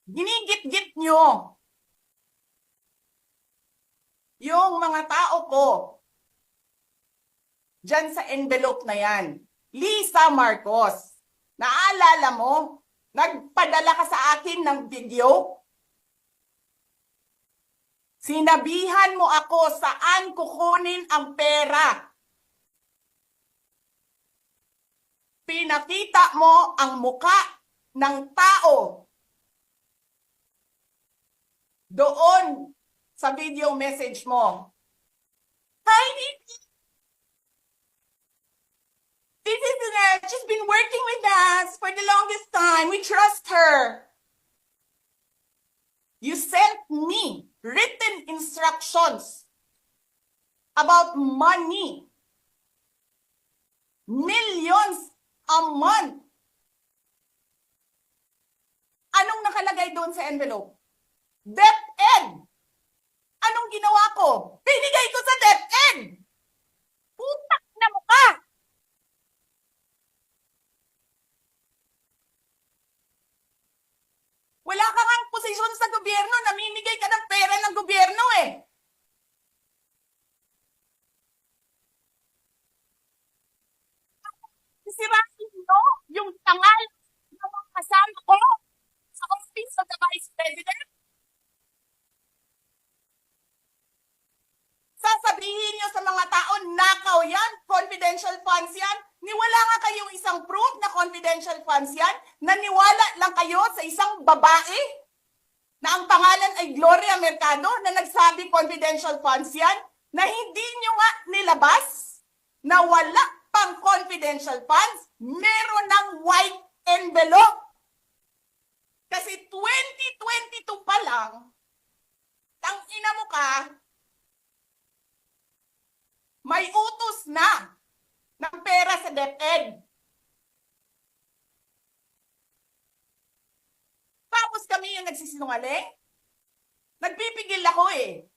Ginigit-git nyo yung mga tao ko dyan sa envelope na yan. Lisa Marcos, naalala mo? Nagpadala ka sa akin ng video? Sinabihan mo ako saan kukunin ang pera. Pinakita mo ang muka ng tao doon sa video message mo. Hi, she's been working with us for the longest time. We trust her. You sent me written instructions about money. Millions a month. Anong nakalagay doon sa envelope? DepEd. Anong ginawa ko? Binigay ko sa DepEd. Putak na mukha. Wala ka ngang posisyon sa gobyerno, namimigay ka ng pera ng gobyerno eh. Sisirahin nyo yung tangal ng mga kasama ko sa Office of the Vice President. Sasabihin nyo sa mga tao, nakaw yan, confidential funds yan. Niwala nga kayong isang proof na confidential funds yan. Naniwala lang kayo sa isang babae na ang pangalan ay Gloria Mercado na nagsabi confidential funds yan, na hindi nyo nga nilabas na wala pang confidential funds, meron ng white envelope. Kasi 2022 pa lang, tang ina mo ka, may utos na ng pera sa DepEd. Tapos kami yung nagsisinungaling? Nagpipigil ako eh.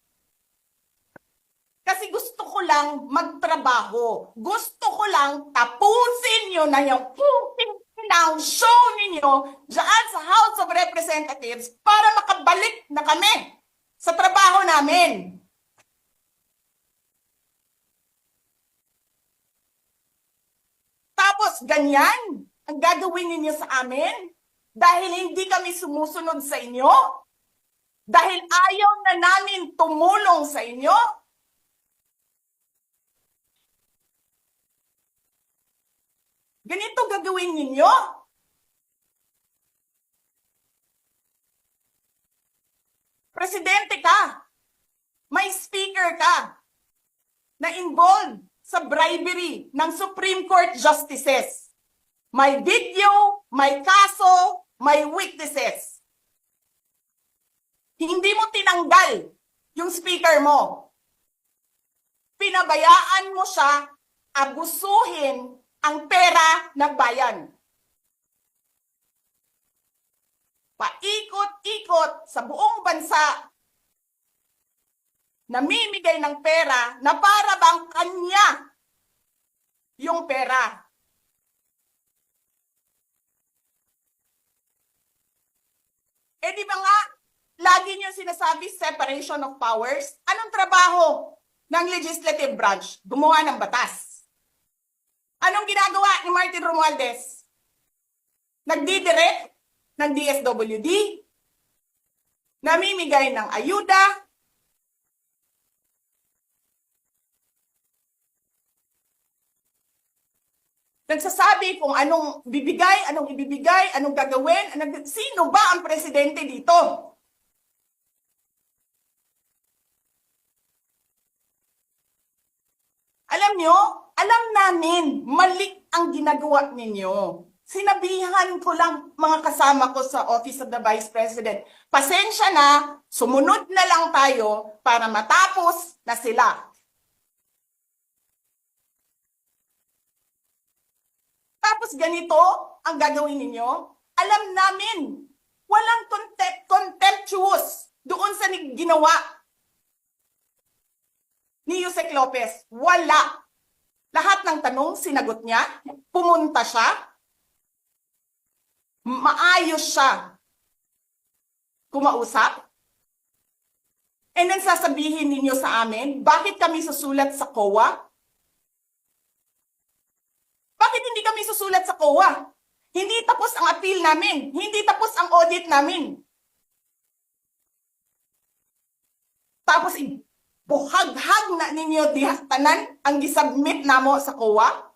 Kasi gusto ko lang magtrabaho. Gusto ko lang tapusin nyo na yung show ninyo dyan sa House of Representatives para makabalik na kami sa trabaho namin. Tapos ganyan ang gagawin ninyo sa amin dahil hindi kami sumusunod sa inyo? Dahil ayaw na namin tumulong sa inyo? Ganito gagawin ninyo? Presidente ka, may speaker ka na involved sa bribery ng Supreme Court justices. May video, may kaso, may witnesses. Hindi mo tinanggal yung speaker mo. Pinabayaan mo siya abusuhin ang pera ng bayan. Paikot-ikot sa buong bansa, namimigay ng pera na para bang kanya yung pera. Eh di ba nga, lagi niyo sinasabi separation of powers? Anong trabaho ng legislative branch? Gumawa ng batas. Anong ginagawa ni Martin Romualdez? Nagdidirect ng DSWD, namimigay ng ayuda, nagsasabi kung anong bibigay, anong ibibigay, anong gagawin, sino ba ang presidente dito? Alam nyo, alam namin, mali ang ginagawa ninyo. Sinabihan ko lang mga kasama ko sa Office of the Vice President, pasensya na, sumunod na lang tayo para matapos na sila. Tapos ganito ang gagawin ninyo? Alam namin, walang contemptuous doon sa ginawa ni Yusek Lopez. Wala. Lahat ng tanong, sinagot niya. Pumunta siya. Maayos siya. kumausap? And then sasabihin ninyo sa amin, bakit kami susulat sa COA? Bakit hindi kami susulat sa COA? Hindi tapos ang appeal namin. Hindi tapos ang audit namin. Tapos buhaghag na ninyo dihaktanan ang gisubmit namo sa COA?